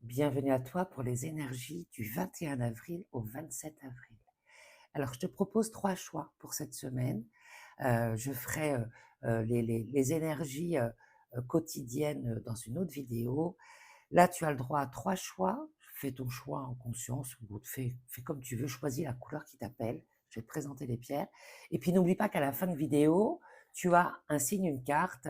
Bienvenue à toi pour les énergies du 21 avril au 27 avril. Alors, je te propose 3 choix pour cette semaine. Je ferai, les énergies, quotidiennes, dans une autre vidéo. Là, tu as le droit à 3 choix. Fais ton choix en conscience ou fais comme tu veux, choisis la couleur qui t'appelle. Je vais te présenter les pierres et puis n'oublie pas qu'à la fin de vidéo, tu as un signe, une carte,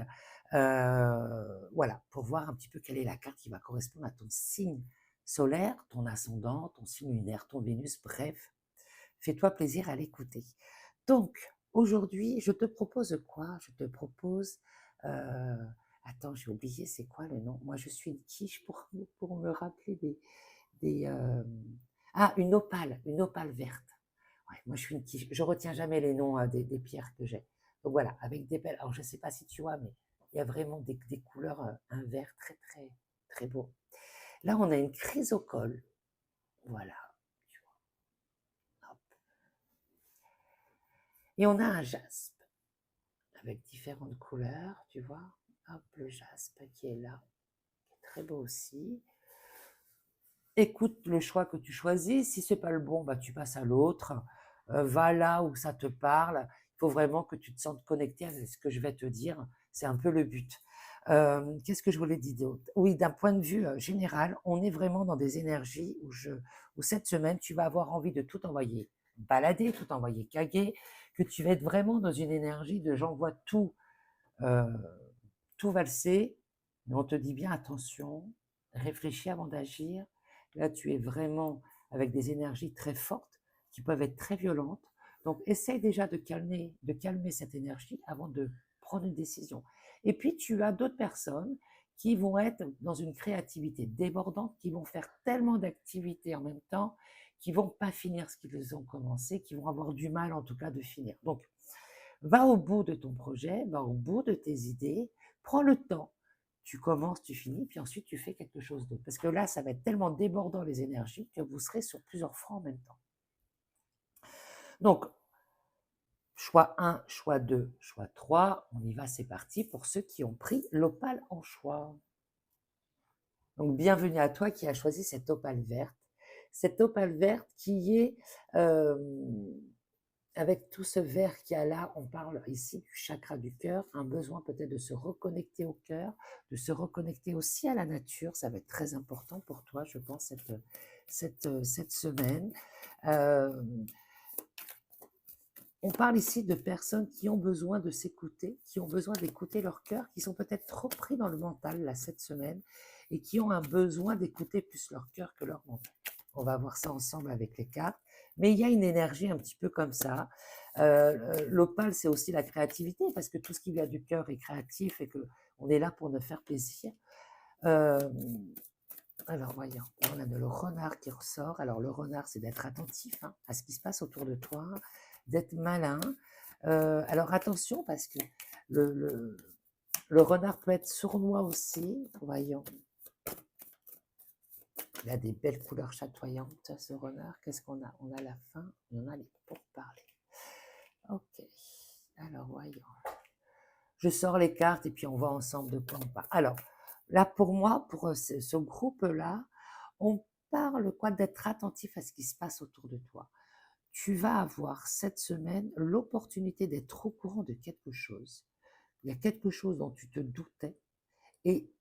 voilà, pour voir un petit peu quelle est la carte qui va correspondre à ton signe solaire, ton ascendant, ton signe lunaire, ton Vénus, bref, fais-toi plaisir à l'écouter. Donc, aujourd'hui, je te propose quoi? Je te propose, attends, j'ai oublié, c'est quoi le nom? Moi, je suis une quiche pour me rappeler des, une opale verte. Ouais, moi, je suis une quiche. Je retiens jamais les noms des pierres que j'ai. Donc voilà, avec des belles. Alors, je ne sais pas si tu vois, mais il y a vraiment des couleurs, un vert très, très, très beau. Là, on a une chrysocole. Voilà. Tu vois, hop. Et on a un jaspe avec différentes couleurs, tu vois. Hop, le jaspe qui est là, qui est très beau aussi. Écoute le choix que tu choisis. Si c'est pas le bon, bah, tu passes à l'autre. Va là où ça te parle. Il faut vraiment que tu te sentes connecté avec ce que je vais te dire. C'est un peu le but. Qu'est-ce que je voulais dire d'autre? Oui, d'un point de vue général, on est vraiment dans des énergies où cette semaine, tu vas avoir envie de tout envoyer balader, tout envoyer caguer, que tu vas être vraiment dans une énergie de j'envoie tout, euh, tout valser, mais on te dit bien attention, réfléchis avant d'agir. Là, tu es vraiment avec des énergies très fortes qui peuvent être très violentes. Donc, essaye déjà de calmer cette énergie avant de prendre une décision. Et puis, tu as d'autres personnes qui vont être dans une créativité débordante, qui vont faire tellement d'activités en même temps, qui vont pas finir ce qu'ils ont commencé, qui vont avoir du mal en tout cas de finir. Donc, va au bout de ton projet, va au bout de tes idées, prends le temps. Tu commences, tu finis, puis ensuite tu fais quelque chose d'autre. Parce que là, ça va être tellement débordant les énergies que vous serez sur plusieurs fronts en même temps. Donc, choix 1, choix 2, choix 3, on y va, c'est parti pour ceux qui ont pris l'opale en choix. Donc, bienvenue à toi qui as choisi cette opale verte. Cette opale verte qui est euh, avec tout ce vert qu'il y a là, on parle ici du chakra du cœur, un besoin peut-être de se reconnecter au cœur, de se reconnecter aussi à la nature. Ça va être très important pour toi, je pense, cette semaine. Euh, on parle ici de personnes qui ont besoin de s'écouter, qui ont besoin d'écouter leur cœur, qui sont peut-être trop pris dans le mental là, cette semaine et qui ont un besoin d'écouter plus leur cœur que leur mental. On va voir ça ensemble avec les cartes. Mais il y a une énergie un petit peu comme ça. L'opale, c'est aussi la créativité, parce que tout ce qui vient du cœur est créatif et qu'on est là pour nous faire plaisir. Euh, alors, voyons, on a le renard qui ressort. Alors, le renard, c'est d'être attentif à ce qui se passe autour de toi, d'être malin. Alors, attention, parce que le, le, le renard peut être sournois aussi. Voyons, il a des belles couleurs chatoyantes, ce renard. Qu'est-ce qu'on a? On a la faim, on a les pourparlers. Ok, alors voyons. Je sors les cartes et puis on voit ensemble de quoi on parle. Alors, là pour moi, pour ce groupe-là, on parle quoi d'être attentif à ce qui se passe autour de toi. Tu vas avoir cette semaine l'opportunité d'être au courant de quelque chose. Il y a quelque chose dont tu te doutais et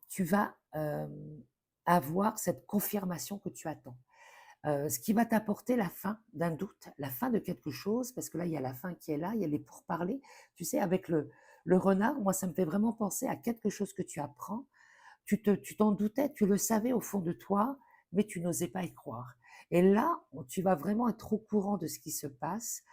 tu vas avoir cette confirmation que tu attends. Ce qui va t'apporter la fin d'un doute, la fin de quelque chose, parce que là, il y a la fin qui est là, il y a les pourparlers. Tu sais, avec le renard, moi, ça me fait vraiment penser à quelque chose que tu apprends. Tu t'en doutais, tu le savais au fond de toi, mais tu n'osais pas y croire. Et là, tu vas vraiment être au courant de ce qui se passe,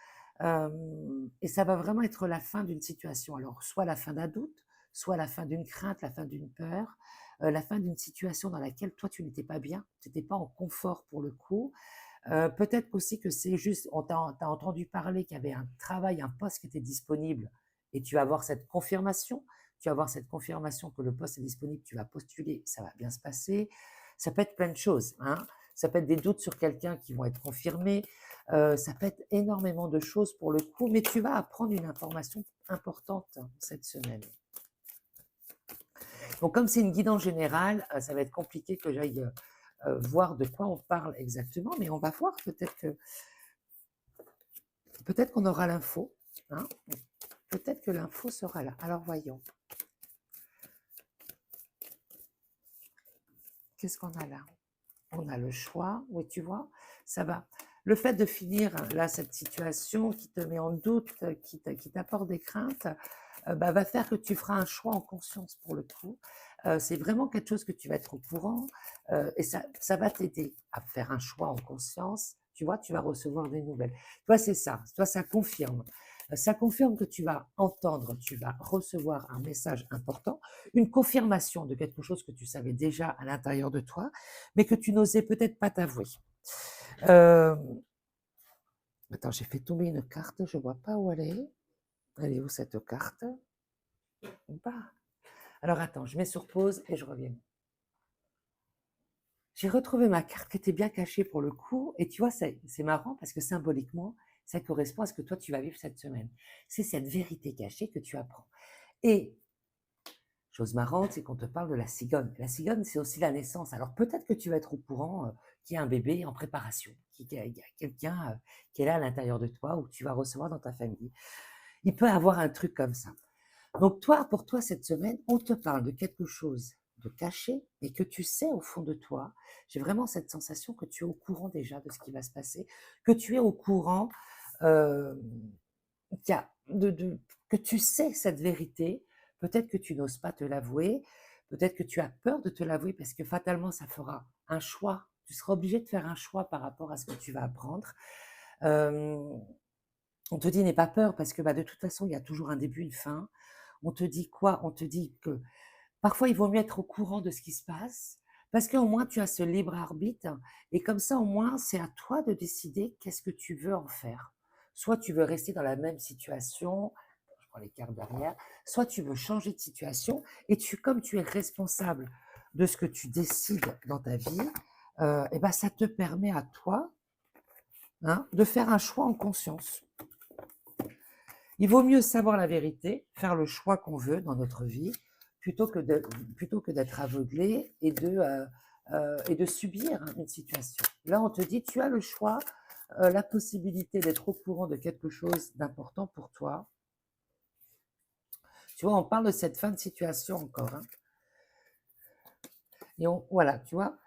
et ça va vraiment être la fin d'une situation. Alors, soit la fin d'un doute, soit la fin d'une crainte, la fin d'une peur, la fin d'une situation dans laquelle toi, tu n'étais pas bien, tu n'étais pas en confort pour le coup. Peut-être aussi que c'est juste, t'as entendu parler qu'il y avait un travail, un poste qui était disponible, et tu vas avoir cette confirmation. Tu vas avoir cette confirmation que le poste est disponible, tu vas postuler, ça va bien se passer. Ça peut être plein de choses. Ça peut être des doutes sur quelqu'un qui vont être confirmés. Ça peut être énormément de choses pour le coup, mais tu vas apprendre une information importante cette semaine. Donc, comme c'est une guidance générale, ça va être compliqué que j'aille voir de quoi on parle exactement, mais on va voir peut-être qu'on aura l'info, hein. Peut-être que l'info sera là. Alors, voyons. Qu'est-ce qu'on a là? On a le choix, oui, tu vois, ça va. Le fait de finir là cette situation qui te met en doute, qui t'apporte des craintes, va faire que tu feras un choix en conscience pour le coup. C'est vraiment quelque chose que tu vas être au courant et ça va t'aider à faire un choix en conscience. Tu vois, tu vas recevoir des nouvelles. Toi, c'est ça. Toi, ça confirme. Ça confirme que tu vas entendre, tu vas recevoir un message important, une confirmation de quelque chose que tu savais déjà à l'intérieur de toi, mais que tu n'osais peut-être pas t'avouer. Euh, Attends, j'ai fait tomber une carte, je ne vois pas où elle est. Elle est où cette carte? Bah. Alors attends, je mets sur pause et je reviens. J'ai retrouvé ma carte qui était bien cachée pour le coup, et tu vois, c'est marrant parce que symboliquement, ça correspond à ce que toi tu vas vivre cette semaine. C'est cette vérité cachée que tu apprends. Et chose marrante, c'est qu'on te parle de la cigogne. La cigogne, c'est aussi la naissance. Alors peut-être que tu vas être au courant qu'il y a un bébé en préparation, qu'il y a quelqu'un qui est là à l'intérieur de toi ou que tu vas recevoir dans ta famille. Il peut avoir un truc comme ça. Donc toi, pour toi, cette semaine, on te parle de quelque chose de caché, mais que tu sais au fond de toi. J'ai vraiment cette sensation que tu es au courant déjà de ce qui va se passer, que tu es au courant euh, qu'il y a que tu sais cette vérité. Peut-être que tu n'oses pas te l'avouer, peut-être que tu as peur de te l'avouer parce que fatalement, ça fera un choix. Tu seras obligé de faire un choix par rapport à ce que tu vas apprendre. Euh, on te dit n'aie pas peur parce que de toute façon, il y a toujours un début, une fin. On te dit quoi? On te dit que parfois, il vaut mieux être au courant de ce qui se passe parce qu'au moins, tu as ce libre arbitre et comme ça, au moins, c'est à toi de décider qu'est-ce que tu veux en faire. Soit tu veux rester dans la même situation, je prends les cartes derrière, soit tu veux changer de situation et comme tu es responsable de ce que tu décides dans ta vie, ça te permet à toi de faire un choix en conscience. Il vaut mieux savoir la vérité, faire le choix qu'on veut dans notre vie, plutôt que d'être aveuglé et de subir une situation. Là, on te dit, tu as le choix, la possibilité d'être au courant de quelque chose d'important pour toi. Tu vois, on parle de cette fin de situation encore. Et voilà, tu vois,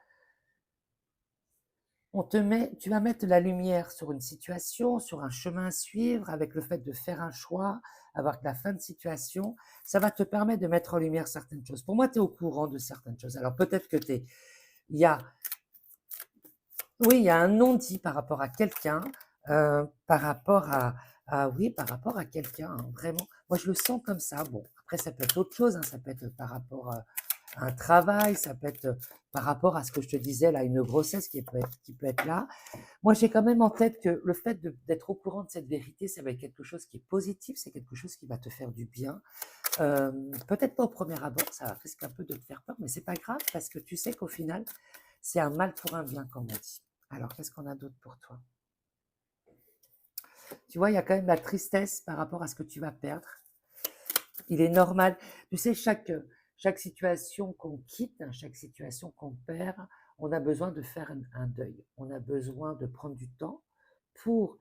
tu vas mettre la lumière sur une situation, sur un chemin à suivre, avec le fait de faire un choix, avoir la fin de situation, ça va te permettre de mettre en lumière certaines choses. Pour moi, tu es au courant de certaines choses. Alors peut-être que il y a, oui, il y a un non-dit par rapport à quelqu'un, par rapport par rapport à quelqu'un, vraiment. Moi, je le sens comme ça. Bon, après, ça peut être autre chose, ça peut être par rapport à un travail, ça peut être par rapport à ce que je te disais là, une grossesse qui peut être là. Moi, j'ai quand même en tête que le fait d'être au courant de cette vérité, ça va être quelque chose qui est positif, c'est quelque chose qui va te faire du bien. Peut-être pas au premier abord, ça risque un peu de te faire peur, mais c'est pas grave parce que tu sais qu'au final, c'est un mal pour un bien, comme on dit. Alors, qu'est-ce qu'on a d'autre pour toi? Tu vois, il y a quand même la tristesse par rapport à ce que tu vas perdre. Il est normal. Tu sais, chaque situation qu'on quitte, chaque situation qu'on perd, on a besoin de faire un deuil. On a besoin de prendre du temps pour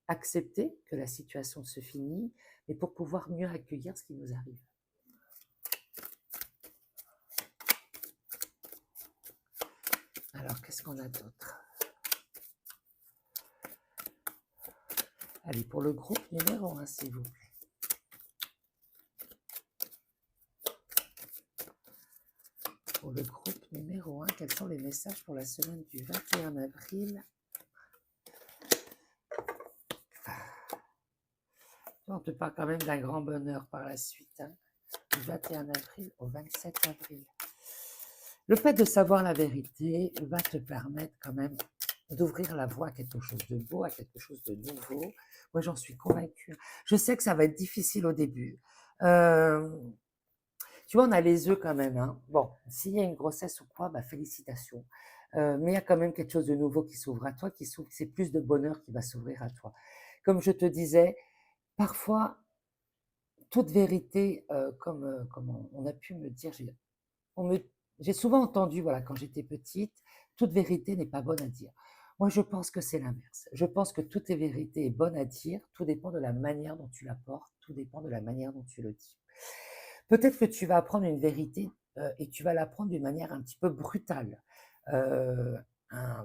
accepter que la situation se finit, mais pour pouvoir mieux accueillir ce qui nous arrive. Alors, qu'est-ce qu'on a d'autre? Allez, pour le groupe numéro 1, s'il vous plaît. Pour le groupe numéro 1, quels sont les messages pour la semaine du 21 avril? On te parle quand même d'un grand bonheur par la suite, du 21 avril au 27 avril. Le fait de savoir la vérité va te permettre quand même d'ouvrir la voie à quelque chose de beau, à quelque chose de nouveau. Moi, j'en suis convaincue. Je sais que ça va être difficile au début. Tu vois, on a les œufs quand même. Bon, s'il y a une grossesse ou quoi, félicitations. Mais il y a quand même quelque chose de nouveau qui s'ouvre à toi, c'est plus de bonheur qui va s'ouvrir à toi. Comme je te disais, parfois, toute vérité, comme on a pu me dire, j'ai souvent entendu, voilà, quand j'étais petite, toute vérité n'est pas bonne à dire. Moi, je pense que c'est l'inverse. Je pense que toute vérité est bonne à dire, tout dépend de la manière dont tu l'apportes, tout dépend de la manière dont tu le dis. Peut-être que tu vas apprendre une vérité et tu vas l'apprendre d'une manière un petit peu brutale, euh,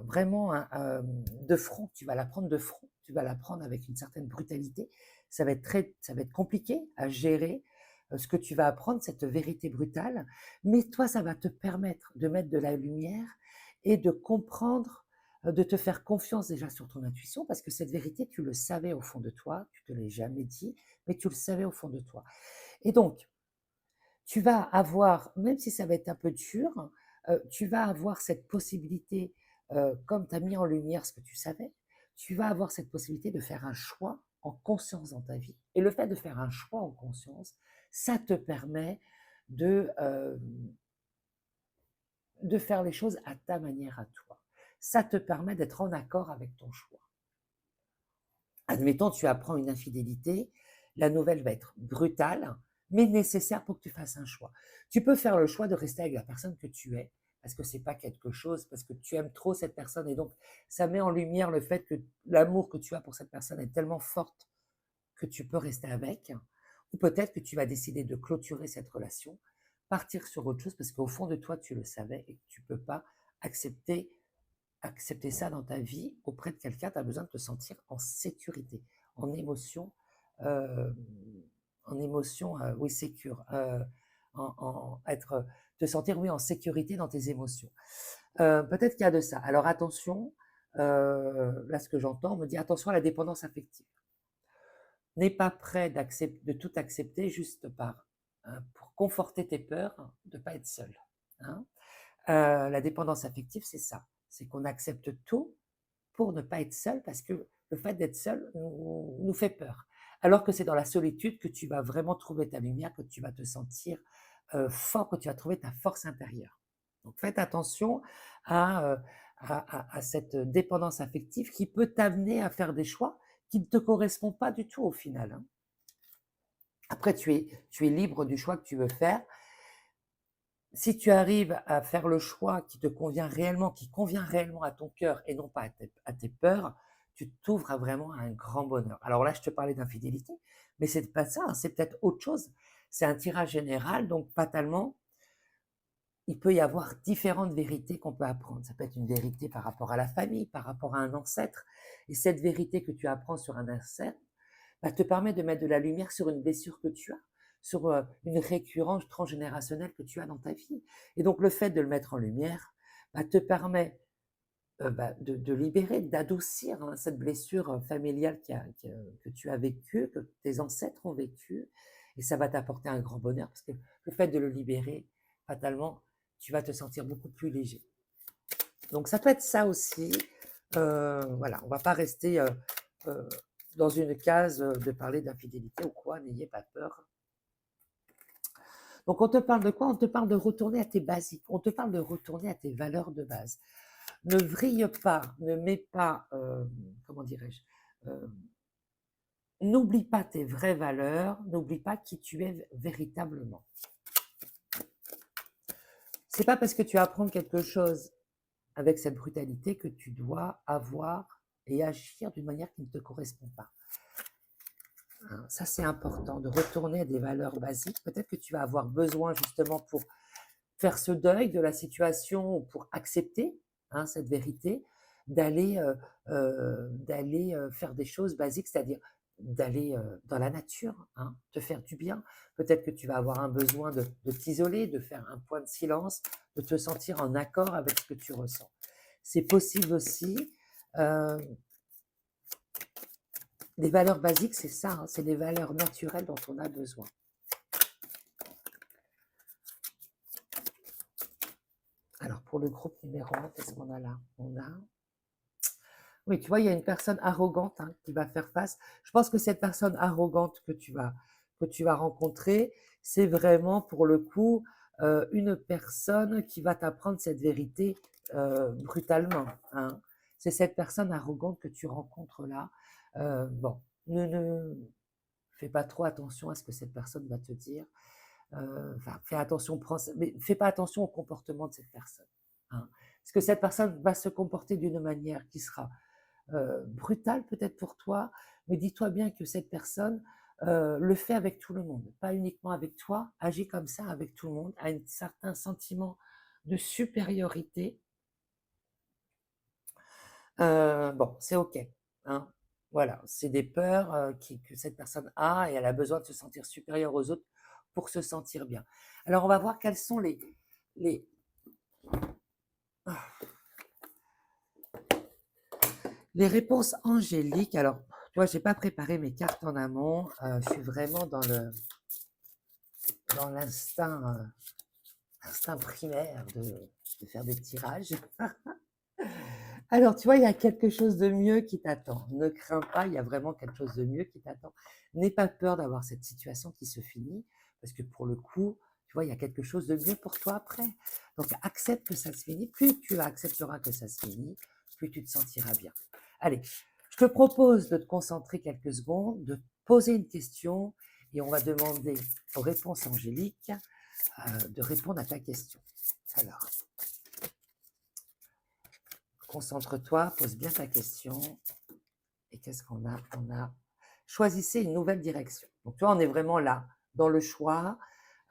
vraiment de front. Tu vas l'apprendre de front, tu vas l'apprendre avec une certaine brutalité. Ça va être compliqué à gérer ce que tu vas apprendre, cette vérité brutale, mais toi, ça va te permettre de mettre de la lumière et de comprendre, de te faire confiance déjà sur ton intuition, parce que cette vérité, tu le savais au fond de toi, tu te l'as jamais dit, mais tu le savais au fond de toi. Et donc, tu vas avoir, même si ça va être un peu dur, tu vas avoir cette possibilité, comme tu as mis en lumière ce que tu savais, tu vas avoir cette possibilité de faire un choix en conscience dans ta vie. Et le fait de faire un choix en conscience, ça te permet de, de faire les choses à ta manière à toi. Ça te permet d'être en accord avec ton choix. Admettons, tu apprends une infidélité, la nouvelle va être brutale, mais nécessaire pour que tu fasses un choix. Tu peux faire le choix de rester avec la personne que tu es, parce que c'est pas quelque chose, parce que tu aimes trop cette personne, et donc ça met en lumière le fait que l'amour que tu as pour cette personne est tellement forte que tu peux rester avec, ou peut-être que tu vas décider de clôturer cette relation, partir sur autre chose, parce qu'au fond de toi, tu le savais et que tu peux pas accepter ça dans ta vie auprès de quelqu'un. Tu as besoin de te sentir en sécurité, en émotion, euh, oui, sécure, te sentir, oui, en sécurité dans tes émotions. Peut-être qu'il y a de ça. Alors attention, là ce que j'entends, on me dit attention à la dépendance affective. N'aie pas prêt de tout accepter juste pour conforter tes peurs de ne pas être seul. Hein. La dépendance affective, c'est ça. C'est qu'on accepte tout pour ne pas être seul, parce que le fait d'être seul nous fait peur. Alors que c'est dans la solitude que tu vas vraiment trouver ta lumière, que tu vas te sentir fort, que tu vas trouver ta force intérieure. Donc faites attention à cette dépendance affective qui peut t'amener à faire des choix qui ne te correspondent pas du tout au final. Hein. Après, tu es libre du choix que tu veux faire. Si tu arrives à faire le choix qui te convient réellement, qui convient réellement à ton cœur et non pas à tes peurs, tu t'ouvres vraiment à un grand bonheur. Alors là, je te parlais d'infidélité, mais c'est pas ça, hein, c'est peut-être autre chose. C'est un tirage général, donc fatalement, il peut y avoir différentes vérités qu'on peut apprendre. Ça peut être une vérité par rapport à la famille, par rapport à un ancêtre. Et cette vérité que tu apprends sur un ancêtre te permet de mettre de la lumière sur une blessure que tu as, sur une récurrence transgénérationnelle que tu as dans ta vie. Et donc le fait de le mettre en lumière te permet de libérer, d'adoucir cette blessure familiale que tu as vécue, que tes ancêtres ont vécue. Et ça va t'apporter un grand bonheur, parce que le fait de le libérer, fatalement, tu vas te sentir beaucoup plus léger. Donc ça peut être ça aussi. Voilà, on ne va pas rester dans une case de parler d'infidélité ou quoi, n'ayez pas peur. Donc on te parle de quoi? On te parle de retourner à tes basiques, on te parle de retourner à tes valeurs de base. Ne vrille pas, ne mets pas, comment dirais-je, n'oublie pas tes vraies valeurs, n'oublie pas qui tu es véritablement. C'est pas parce que tu apprends quelque chose avec cette brutalité que tu dois avoir et agir d'une manière qui ne te correspond pas. Hein, ça, c'est important, de retourner à des valeurs basiques. Peut-être que tu vas avoir besoin justement pour faire ce deuil de la situation, ou pour accepter cette vérité, d'aller faire des choses basiques, c'est-à-dire d'aller dans la nature, te faire du bien. Peut-être que tu vas avoir un besoin de t'isoler, de faire un point de silence, de te sentir en accord avec ce que tu ressens. C'est possible aussi. Les valeurs basiques, c'est ça, c'est des valeurs naturelles dont on a besoin. Alors, pour le groupe numéro 1, qu'est-ce qu'on a là? On a... Oui, tu vois, il y a une personne arrogante qui va faire face. Je pense que cette personne arrogante que tu vas rencontrer, c'est vraiment, pour le coup, une personne qui va t'apprendre cette vérité brutalement. Hein. C'est cette personne arrogante que tu rencontres là. Bon, ne fais pas trop attention à ce que cette personne va te dire. Enfin, fais attention, mais fais pas attention au comportement de cette personne, hein. Parce que cette personne va se comporter d'une manière qui sera brutale peut-être pour toi, mais dis-toi bien que cette personne le fait avec tout le monde, pas uniquement avec toi, agit comme ça avec tout le monde, a un certain sentiment de supériorité. Bon, c'est OK, hein. Voilà, c'est des peurs, que cette personne a et elle a besoin de se sentir supérieure aux autres pour se sentir bien. Alors on va voir quels sont les ah, les réponses angéliques. Alors, tu vois, j'ai pas préparé mes cartes en amont, je suis vraiment dans l'instinct primaire de faire des tirages. Alors, tu vois, il y a quelque chose de mieux qui t'attend. Ne crains pas, il y a vraiment quelque chose de mieux qui t'attend. N'aie pas peur d'avoir cette situation qui se finit, parce que pour le coup, tu vois, il y a quelque chose de mieux pour toi après. Donc, accepte que ça se finit. Plus tu accepteras que ça se finit, plus tu te sentiras bien. Allez, je te propose de te concentrer quelques secondes, de poser une question, et on va demander aux réponses angéliques de répondre à ta question. Alors, concentre-toi, pose bien ta question. Et qu'est-ce qu'on a? On a choisissez une nouvelle direction. Donc, tu vois, on est vraiment là, dans le choix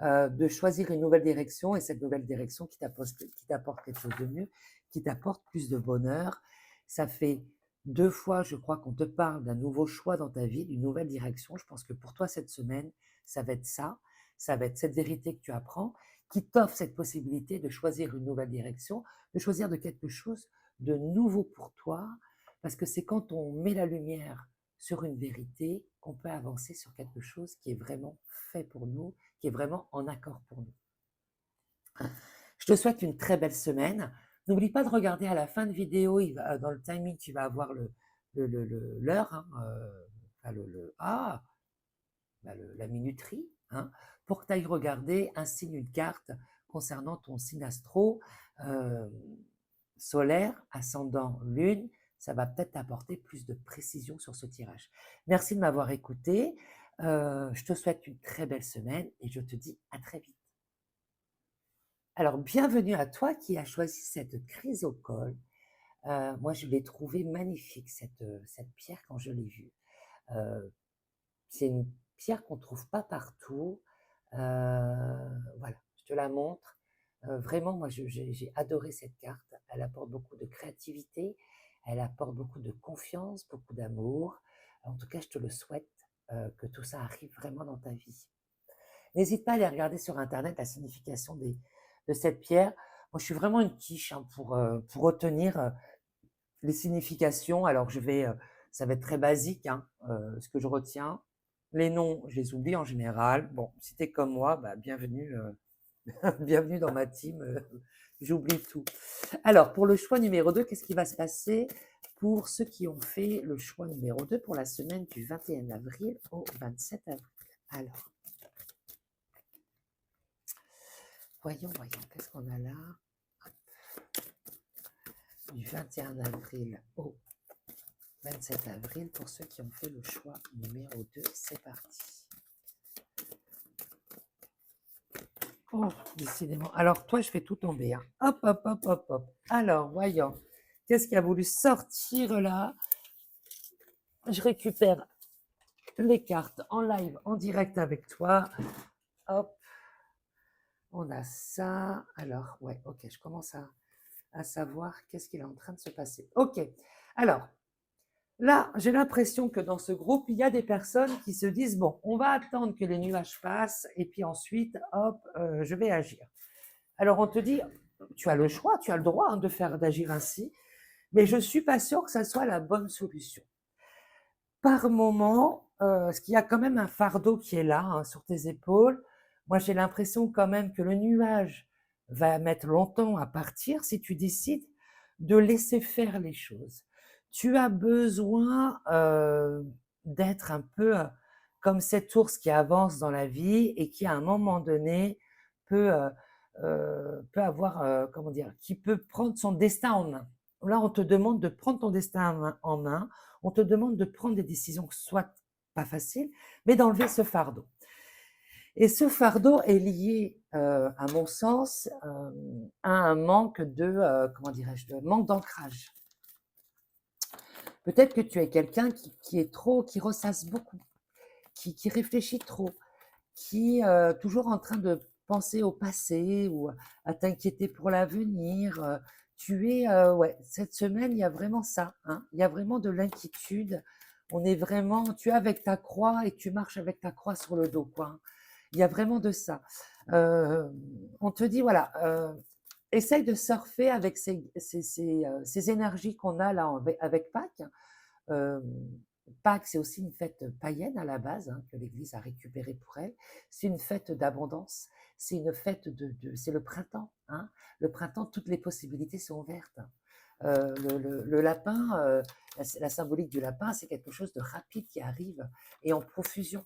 de choisir une nouvelle direction et cette nouvelle direction qui t'apporte quelque chose de mieux, qui t'apporte plus de bonheur. Ça fait 2 fois, je crois, qu'on te parle d'un nouveau choix dans ta vie, d'une nouvelle direction. Je pense que pour toi, cette semaine, ça va être ça. Ça va être cette vérité que tu apprends qui t'offre cette possibilité de choisir une nouvelle direction, de choisir de quelque chose de nouveau pour toi, parce que c'est quand on met la lumière sur une vérité qu'on peut avancer sur quelque chose qui est vraiment fait pour nous, qui est vraiment en accord pour nous. Je te souhaite une très belle semaine. N'oublie pas de regarder à la fin de vidéo, dans le timing, tu vas avoir l'heure, hein, enfin la minuterie, hein, pour que tu ailles regarder un signe, une carte concernant ton signe astro euh, solaire, ascendant, lune. Ça va peut-être t'apporter plus de précision sur ce tirage. Merci de m'avoir écouté. Je te souhaite une très belle semaine et je te dis à très vite. Alors, bienvenue à toi qui as choisi cette chrysocole. Moi, je l'ai trouvée magnifique, cette pierre, quand je l'ai vue. C'est une pierre qu'on ne trouve pas partout. Voilà, je te la montre. Vraiment, moi, j'ai adoré cette carte. Elle apporte beaucoup de créativité, elle apporte beaucoup de confiance, beaucoup d'amour. En tout cas, je te le souhaite, que tout ça arrive vraiment dans ta vie. N'hésite pas à aller regarder sur Internet la signification de cette pierre. Moi, je suis vraiment une quiche hein, pour retenir les significations. Alors, ça va être très basique, hein, ce que je retiens. Les noms, je les oublie en général. Bon, si tu es comme moi, bah, bienvenue, bienvenue dans ma team. J'oublie tout. Alors, pour le choix numéro 2, qu'est-ce qui va se passer pour ceux qui ont fait le choix numéro 2 pour la semaine du 21 avril au 27 avril? Alors, voyons, qu'est-ce qu'on a là? Du 21 avril au 27 avril, pour ceux qui ont fait le choix numéro 2, c'est parti. Oh, décidément. Alors, toi, je fais tout tomber. Hein. Hop, hop, hop, hop, hop. Alors, voyons. Qu'est-ce qui a voulu sortir là? Je récupère les cartes en live, en direct avec toi. Hop. On a ça. Alors, ouais, ok, je commence à savoir qu'est-ce qu'il est en train de se passer. Ok. Alors, là, j'ai l'impression que dans ce groupe, il y a des personnes qui se disent, bon, on va attendre que les nuages passent et puis ensuite, hop, je vais agir. Alors, on te dit, tu as le choix, tu as le droit hein, d'agir ainsi, mais je ne suis pas sûre que ça soit la bonne solution. Par moment, parce qu'il y a quand même un fardeau qui est là, hein, sur tes épaules. Moi, j'ai l'impression quand même que le nuage va mettre longtemps à partir si tu décides de laisser faire les choses. Tu as besoin d'être un peu comme cet ours qui avance dans la vie et qui, à un moment donné, peut avoir, comment dire, qui peut prendre son destin en main. Là, on te demande de prendre ton destin en main, on te demande de prendre des décisions, soit pas faciles, mais d'enlever ce fardeau. Et ce fardeau est lié, à mon sens, à un manque de, comment dirais-je, de manque d'ancrage. Peut-être que tu es quelqu'un qui est trop, qui ressasse beaucoup, qui réfléchit trop, qui est toujours en train de penser au passé ou à t'inquiéter pour l'avenir. Tu es, ouais, cette semaine, il y a vraiment ça, hein. Il y a vraiment de l'inquiétude. On est vraiment, tu es avec ta croix et tu marches avec ta croix sur le dos, quoi, hein. Il y a vraiment de ça. On te dit, voilà, essaye de surfer avec ces énergies qu'on a là avec Pâques. Euh, Pâques, c'est aussi une fête païenne à la base, hein, que l'Église a récupérée pour elle. C'est une fête d'abondance, c'est une fête c'est le printemps, hein. Le printemps, toutes les possibilités sont ouvertes. Le lapin, la symbolique du lapin, c'est quelque chose de rapide qui arrive et en profusion.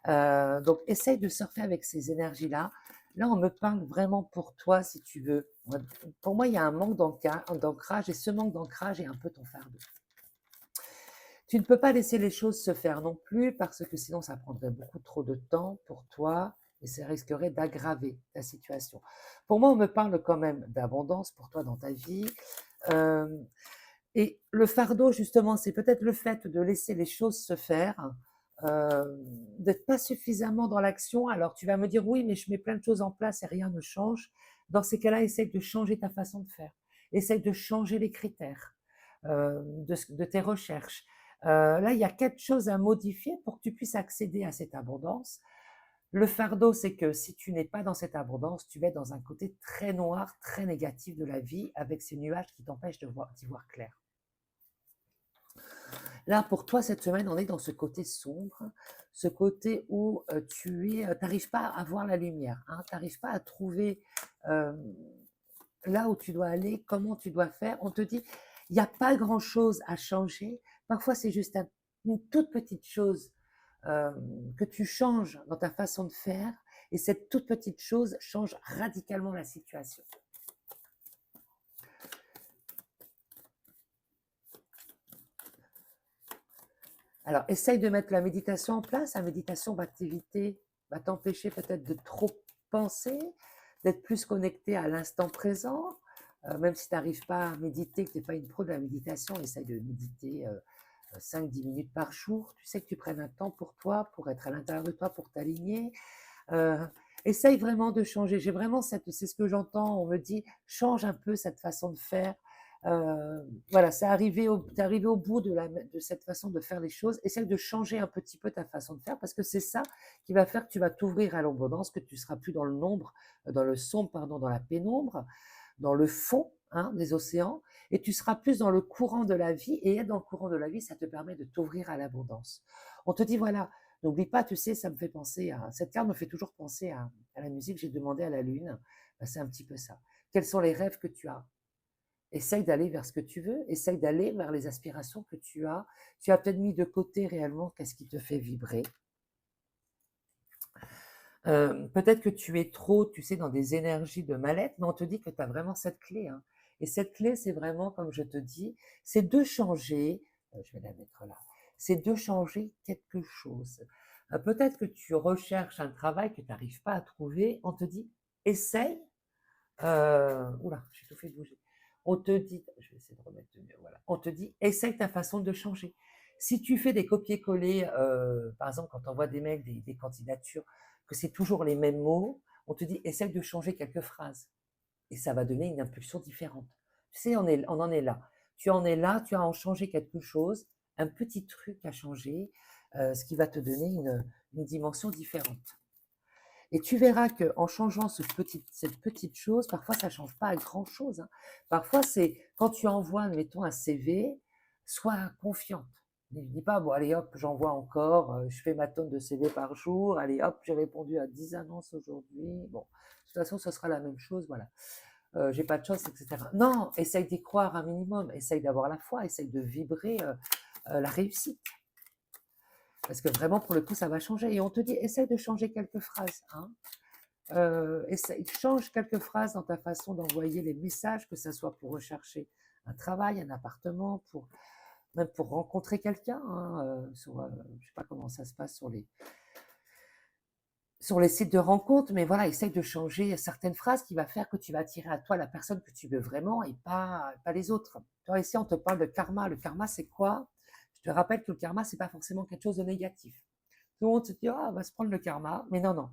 Donc, essaye de surfer avec ces énergies-là. Là, on me parle vraiment pour toi, si tu veux. Pour moi, il y a un manque d'ancrage et ce manque d'ancrage est un peu ton fardeau. Tu ne peux pas laisser les choses se faire non plus parce que sinon ça prendrait beaucoup trop de temps pour toi et ça risquerait d'aggraver ta situation. Pour moi, on me parle quand même d'abondance pour toi dans ta vie. Euh, et le fardeau, justement, c'est peut-être le fait de laisser les choses se faire, d'être pas suffisamment dans l'action. Alors tu vas me dire, oui, mais je mets plein de choses en place et rien ne change. Dans ces cas-là, essaye de changer ta façon de faire. Essaye de changer les critères de tes recherches. Là, il y a quelque chose à modifier pour que tu puisses accéder à cette abondance. Le fardeau, c'est que si tu n'es pas dans cette abondance, tu vas être dans un côté très noir, très négatif de la vie, avec ces nuages qui t'empêchent d'y voir clair. Là, pour toi, cette semaine, on est dans ce côté sombre, ce côté où tu n'arrives pas à voir la lumière, hein, tu n'arrives pas à trouver là où tu dois aller, comment tu dois faire. On te dit, il n'y a pas grand-chose à changer. Parfois, c'est juste une toute petite chose que tu changes dans ta façon de faire, et cette toute petite chose change radicalement la situation. Alors, essaye de mettre la méditation en place. La méditation va t'empêcher peut-être de trop penser, d'être plus connecté à l'instant présent. Même si tu n'arrives pas à méditer, que tu n'es pas une pro de la méditation, essaye de méditer 5-10 minutes par jour. Tu sais que tu prennes un temps pour toi, pour être à l'intérieur de toi, pour t'aligner. Essaye vraiment de changer. J'ai vraiment c'est ce que j'entends. On me dit, change un peu cette façon de faire. Voilà, t'es arrivé au bout de cette façon de faire les choses. Essaye de changer un petit peu ta façon de faire parce que c'est ça qui va faire que tu vas t'ouvrir à l'abondance, que tu seras plus dans le sombre, pardon, dans la pénombre, dans le fond, hein, des océans, et tu seras plus dans le courant de la vie. Et être dans le courant de la vie, ça te permet de t'ouvrir à l'abondance. On te dit, voilà, n'oublie pas, tu sais, ça me fait penser cette carte me fait toujours penser à la musique. J'ai demandé à la lune, ben, c'est un petit peu ça. Quels sont les rêves que tu as? Essaye d'aller vers ce que tu veux, essaye d'aller vers les aspirations que tu as. Tu as peut-être mis de côté réellement qu'est-ce qui te fait vibrer. Peut-être que tu es trop, tu sais, dans des énergies de mal-être, mais on te dit que tu as vraiment cette clé, hein. Et cette clé, c'est vraiment, comme je te dis, c'est de changer, je vais la mettre là, c'est de changer quelque chose. Peut-être que tu recherches un travail que tu n'arrives pas à trouver, on te dit, essaye, oula, j'ai tout fait bouger. On te dit, je vais essayer de remettre mieux, voilà. On te dit, essaye ta façon de changer. Si tu fais des copier-coller, par exemple, quand tu envoies des mails, des candidatures, que c'est toujours les mêmes mots, on te dit, essaye de changer quelques phrases. Et ça va donner une impulsion différente. Tu sais, on en est là. Tu en es là, tu as en changé quelque chose, un petit truc à changer, ce qui va te donner une dimension différente. Et tu verras qu'en changeant cette petite chose, parfois ça ne change pas à grand-chose, hein. Parfois, c'est quand tu envoies, mettons, un CV, sois confiante. Ne dis pas, bon, allez hop, j'envoie encore, je fais ma tonne de CV par jour, allez hop, j'ai répondu à 10 annonces aujourd'hui. Bon, de toute façon, ce sera la même chose, voilà. J'ai pas de chance, etc. Non, essaye d'y croire un minimum, essaye d'avoir la foi, essaye de vibrer la réussite. Parce que vraiment, pour le coup, ça va changer. Et on te dit, essaye de changer quelques phrases, hein. Change quelques phrases dans ta façon d'envoyer les messages, que ce soit pour rechercher un travail, un appartement, même pour rencontrer quelqu'un, hein, je ne sais pas comment ça se passe sur les sites de rencontres, mais voilà, essaye de changer certaines phrases qui va faire que tu vas attirer à toi la personne que tu veux vraiment et pas les autres. Tu vois, ici, on te parle de karma. Le karma, c'est quoi? Je te rappelle que le karma, c'est pas forcément quelque chose de négatif. Tout le monde se dit, ah, on va se prendre le karma. Mais non, non.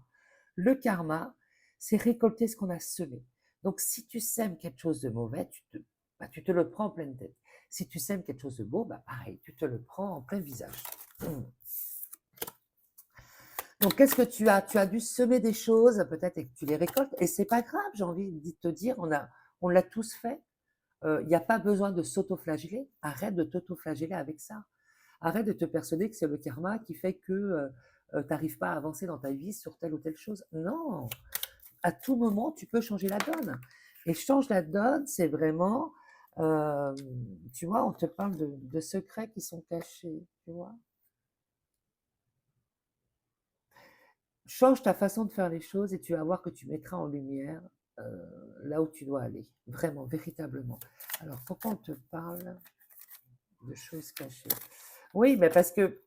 Le karma, c'est récolter ce qu'on a semé. Donc, si tu sèmes quelque chose de mauvais, tu te le prends en pleine tête. Si tu sèmes quelque chose de beau, bah, pareil, tu te le prends en plein visage. Donc, qu'est-ce que tu as? Tu as dû semer des choses, peut-être, et que tu les récoltes. Et c'est pas grave, j'ai envie de te dire, on l'a tous fait. Il n'y a pas besoin de s'auto-flageller. Arrête de t'auto-flageller avec ça. Arrête de te persuader que c'est le karma qui fait que tu n'arrives pas à avancer dans ta vie sur telle ou telle chose. Non, à tout moment, tu peux changer la donne. Et change la donne, c'est vraiment, euh, tu vois, on te parle de secrets qui sont cachés, tu vois. Change ta façon de faire les choses et tu vas voir que tu mettras en lumière là où tu dois aller, vraiment, véritablement. Alors, pourquoi on te parle de choses cachées? Oui, mais parce que,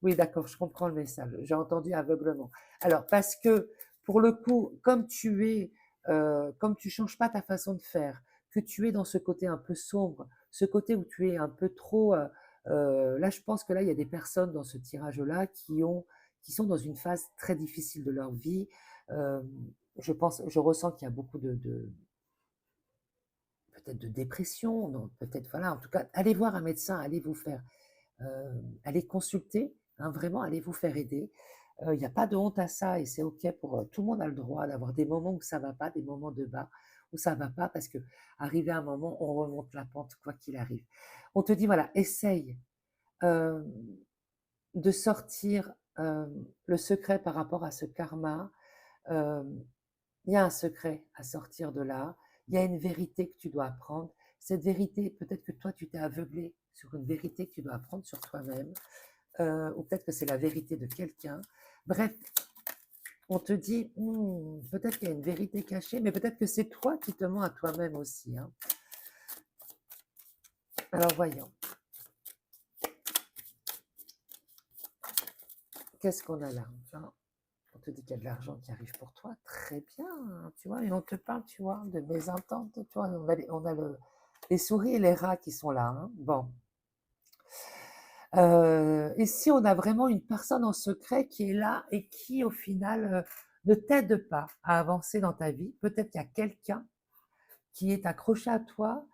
oui, d'accord, je comprends le message, j'ai entendu aveuglement. Alors, parce que, pour le coup, comme tu changes pas ta façon de faire, que tu es dans ce côté un peu sombre, ce côté où tu es un peu trop, là, je pense que là, il y a des personnes dans ce tirage-là qui sont dans une phase très difficile de leur vie. Euh, je ressens qu'il y a beaucoup peut-être de dépression, donc peut-être, voilà, en tout cas, allez voir un médecin, allez vous faire allez consulter, hein, vraiment, allez vous faire aider. Il n'y a pas de honte à ça et c'est OK pour tout le monde a le droit d'avoir des moments où ça va pas, des moments de bas où ça va pas parce que arrivé à un moment, on remonte la pente quoi qu'il arrive. On te dit voilà, essaye euh, de sortir le secret par rapport à ce karma. Euh, Il y a un secret à sortir de là. Il y a une vérité que tu dois apprendre. Cette vérité, peut-être que toi, tu t'es aveuglé sur une vérité que tu dois apprendre sur toi-même. Ou peut-être que c'est la vérité de quelqu'un. Bref, on te dit, peut-être qu'il y a une vérité cachée, mais peut-être que c'est toi qui te mens à toi-même aussi, hein. Alors voyons, qu'est-ce qu'on a là? On te dit qu'il y a de l'argent qui arrive pour toi, très bien, hein, tu vois, et on te parle, tu vois, de mésentente, tu vois, on a les souris et les rats qui sont là, hein. Bon. Ici, on a vraiment une personne en secret qui est là et qui, au final, ne t'aide pas à avancer dans ta vie. Peut-être qu'il y a quelqu'un qui est accroché à toi,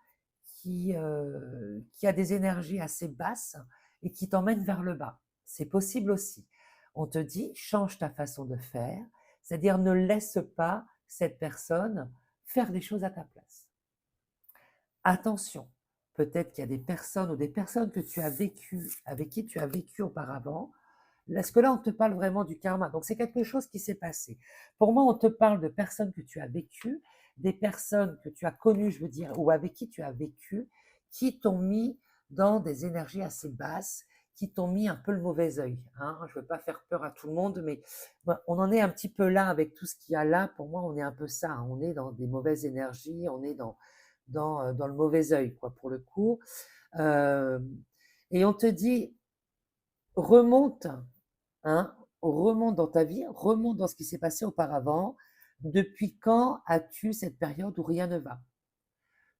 qui a des énergies assez basses et qui t'emmène vers le bas. C'est possible aussi. On te dit, change ta façon de faire, c'est-à-dire ne laisse pas cette personne faire des choses à ta place. Attention, peut-être qu'il y a des personnes ou des personnes que tu as vécues, avec qui tu as vécu auparavant. Parce que là, on te parle vraiment du karma. Donc, c'est quelque chose qui s'est passé. Pour moi, on te parle de personnes que tu as vécues, des personnes que tu as connues, je veux dire, ou avec qui tu as vécu, qui t'ont mis dans des énergies assez basses, qui t'ont mis un peu le mauvais œil, hein. Je ne veux pas faire peur à tout le monde, mais on en est un petit peu là avec tout ce qu'il y a là. Pour moi, on est un peu ça, hein. On est dans des mauvaises énergies, on est dans le mauvais œil, quoi, pour le coup. Euh, et on te dit, remonte, hein, remonte dans ta vie, remonte dans ce qui s'est passé auparavant. Depuis quand as-tu cette période où rien ne va?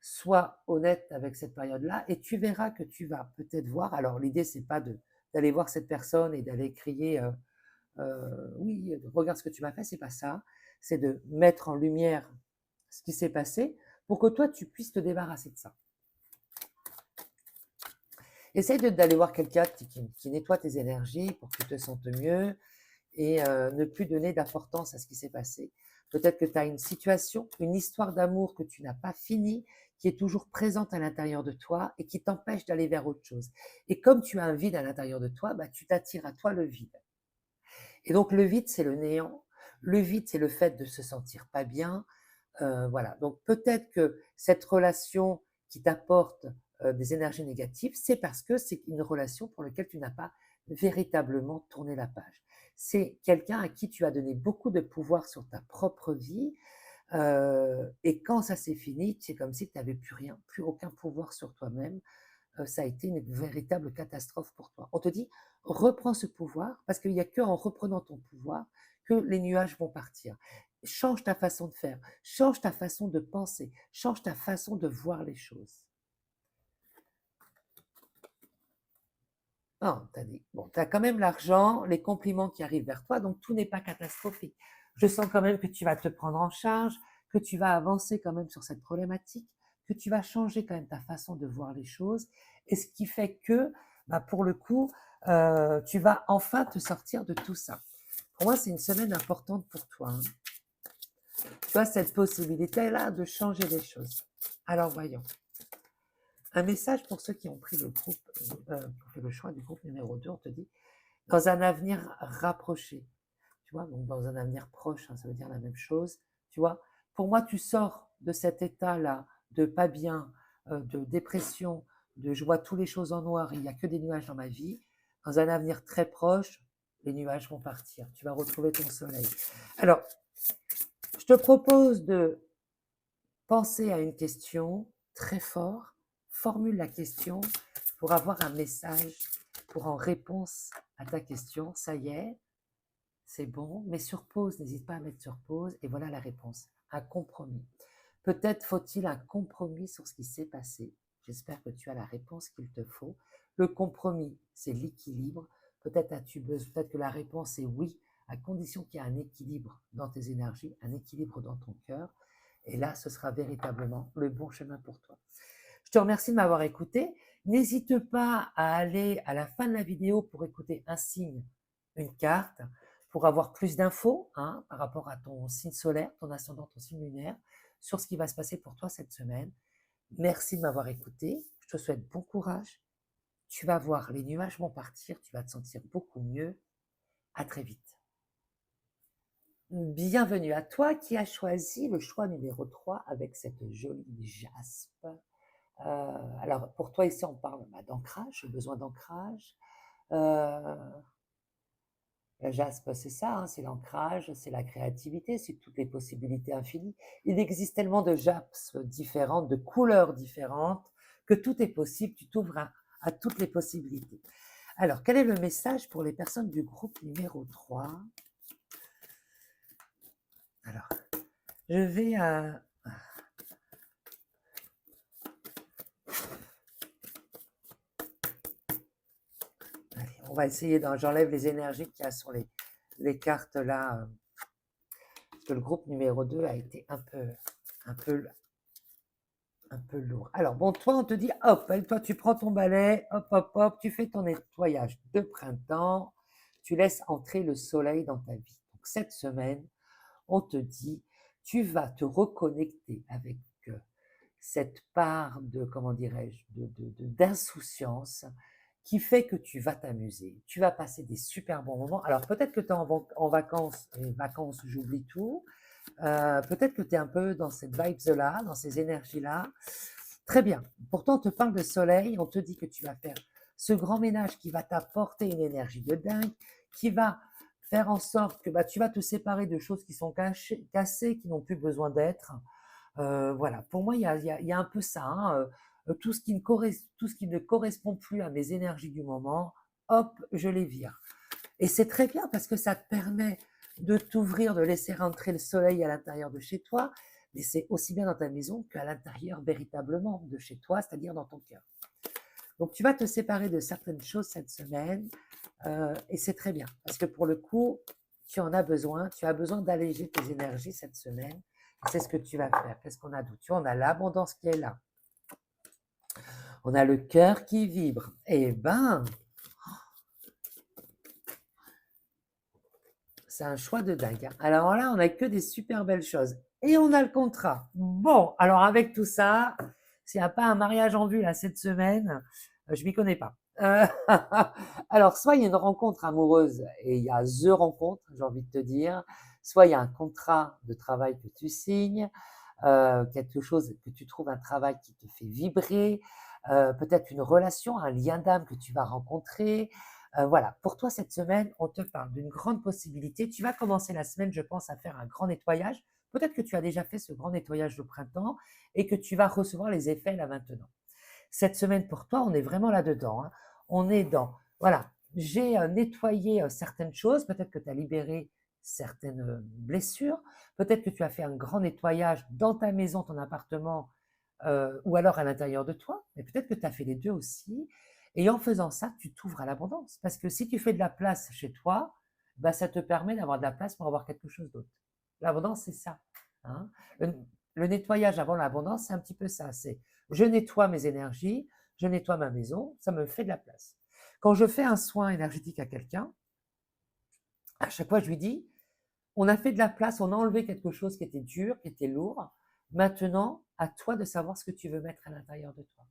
Sois honnête avec cette période-là et tu verras que tu vas peut-être voir. Alors, l'idée, c'est pas d'aller voir cette personne et d'aller crier oui, regarde ce que tu m'as fait, c'est pas ça. C'est de mettre en lumière ce qui s'est passé pour que toi, tu puisses te débarrasser de ça. Essaye d'aller voir quelqu'un qui nettoie tes énergies pour que tu te sentes mieux et ne plus donner d'importance à ce qui s'est passé. Peut-être que tu as une situation, une histoire d'amour que tu n'as pas finie, qui est toujours présente à l'intérieur de toi et qui t'empêche d'aller vers autre chose. Et comme tu as un vide à l'intérieur de toi, bah, tu t'attires à toi le vide. Et donc le vide, c'est le néant. Le vide, c'est le fait de se sentir pas bien. Voilà. Donc peut-être que cette relation qui t'apporte des énergies négatives, c'est parce que c'est une relation pour laquelle tu n'as pas véritablement tourné la page. C'est quelqu'un à qui tu as donné beaucoup de pouvoir sur ta propre vie. Et quand ça s'est fini, c'est comme si tu n'avais plus rien, plus aucun pouvoir sur toi-même. Ça a été une véritable catastrophe pour toi. On te dit, reprends ce pouvoir, parce qu'il n'y a qu'en reprenant ton pouvoir que les nuages vont partir. Change ta façon de faire, change ta façon de penser, change ta façon de voir les choses. Non, tu as dit, bon, tu as quand même l'argent, les compliments qui arrivent vers toi, donc tout n'est pas catastrophique. Je sens quand même que tu vas te prendre en charge, que tu vas avancer quand même sur cette problématique, que tu vas changer quand même ta façon de voir les choses, et ce qui fait que, bah, pour le coup, tu vas enfin te sortir de tout ça. Pour moi, c'est une semaine importante pour toi, hein. Tu as cette possibilité-là de changer les choses. Alors, voyons. Un message pour ceux qui ont pris le groupe, qui ont fait le choix du groupe numéro 2, on te dit, dans un avenir rapproché, tu vois, donc dans un avenir proche, hein, ça veut dire la même chose, tu vois. Pour moi, tu sors de cet état-là, de pas bien, de dépression, de je vois toutes les choses en noir, il n'y a que des nuages dans ma vie. Dans un avenir très proche, les nuages vont partir, tu vas retrouver ton soleil. Alors, je te propose de penser à une question très fort, formule la question pour avoir un message, pour en réponse à ta question. Ça y est, c'est bon, mets sur pause, n'hésite pas à mettre sur pause, et voilà la réponse. Un compromis. Peut-être faut-il un compromis sur ce qui s'est passé. J'espère que tu as la réponse qu'il te faut. Le compromis, c'est l'équilibre. Peut-être as-tu besoin, peut-être que la réponse est oui, à condition qu'il y ait un équilibre dans tes énergies, un équilibre dans ton cœur. Et là, ce sera véritablement le bon chemin pour toi. Je te remercie de m'avoir écouté. N'hésite pas à aller à la fin de la vidéo pour écouter un signe, une carte, pour avoir plus d'infos, hein, par rapport à ton signe solaire, ton ascendant, ton signe lunaire, sur ce qui va se passer pour toi cette semaine. Merci de m'avoir écouté. Je te souhaite bon courage. Tu vas voir, les nuages vont partir, tu vas te sentir beaucoup mieux. À très vite. Bienvenue à toi qui as choisi le choix numéro 3 avec cette jolie jaspe. Alors, pour toi, ici, on parle d'ancrage, besoin d'ancrage. La jaspe, c'est ça, hein, c'est l'ancrage, c'est la créativité, c'est toutes les possibilités infinies. Il existe tellement de jaspes différentes, de couleurs différentes, que tout est possible, tu t'ouvres à toutes les possibilités. Alors, quel est le message pour les personnes du groupe numéro 3? Alors, je vais à... Allez, on va essayer j'enlève les énergies qu'il y a sur les cartes là, parce que le groupe numéro 2 a été un peu lourd. Alors, bon, toi, on te dit, hop, toi, tu prends ton balai, hop, hop, hop, tu fais ton nettoyage de printemps, tu laisses entrer le soleil dans ta vie. Donc, cette semaine, on te dit, tu vas te reconnecter avec cette part de, comment dirais-je, d'insouciance qui fait que tu vas t'amuser, tu vas passer des super bons moments. Alors, peut-être que tu es en vacances, et vacances, j'oublie tout. Peut-être que tu es un peu dans cette vibes-là, dans ces énergies-là. Très bien. Pourtant, on te parle de soleil, on te dit que tu vas faire ce grand ménage qui va t'apporter une énergie de dingue, qui va faire en sorte que bah, tu vas te séparer de choses qui sont cassées, qui n'ont plus besoin d'être. Voilà, pour moi, il y a un peu ça, hein, tout ce qui ne correspond plus à mes énergies du moment, hop, je les vire. Et c'est très bien parce que ça te permet de t'ouvrir, de laisser rentrer le soleil à l'intérieur de chez toi, mais c'est aussi bien dans ta maison qu'à l'intérieur véritablement de chez toi, c'est-à-dire dans ton cœur. Donc tu vas te séparer de certaines choses cette semaine, et c'est très bien parce que pour le coup, tu en as besoin, tu as besoin d'alléger tes énergies cette semaine. C'est ce que tu vas faire. Qu'est-ce qu'on a d'autre? Tu vois, on a l'abondance qui est là. On a le cœur qui vibre. Eh ben, c'est un choix de dingue, hein. Alors là, on n'a que des super belles choses. Et on a le contrat. Bon, alors avec tout ça, s'il n'y a pas un mariage en vue là cette semaine, je m'y connais pas. Alors, soit il y a une rencontre amoureuse et il y a the rencontre, j'ai envie de te dire, soit il y a un contrat de travail que tu signes, quelque chose que tu trouves un travail qui te fait vibrer, peut-être une relation, un lien d'âme que tu vas rencontrer. Voilà, pour toi cette semaine, on te parle d'une grande possibilité. Tu vas commencer la semaine, je pense, à faire un grand nettoyage. Peut-être que tu as déjà fait ce grand nettoyage de printemps et que tu vas recevoir les effets là maintenant. Cette semaine pour toi, on est vraiment là-dedans, hein. On est dans, voilà, j'ai nettoyé certaines choses, peut-être que tu as libéré certaines blessures. Peut-être que tu as fait un grand nettoyage dans ta maison, ton appartement, ou alors à l'intérieur de toi, mais peut-être que tu as fait les deux aussi. Et en faisant ça, tu t'ouvres à l'abondance. Parce que si tu fais de la place chez toi, bah, ça te permet d'avoir de la place pour avoir quelque chose d'autre. L'abondance, c'est ça. Hein. Le nettoyage avant l'abondance, c'est un petit peu ça. C'est je nettoie mes énergies, je nettoie ma maison, ça me fait de la place. Quand je fais un soin énergétique à quelqu'un, à chaque fois, je lui dis, on a fait de la place, on a enlevé quelque chose qui était dur, qui était lourd. Maintenant, à toi de savoir ce que tu veux mettre à l'intérieur de toi.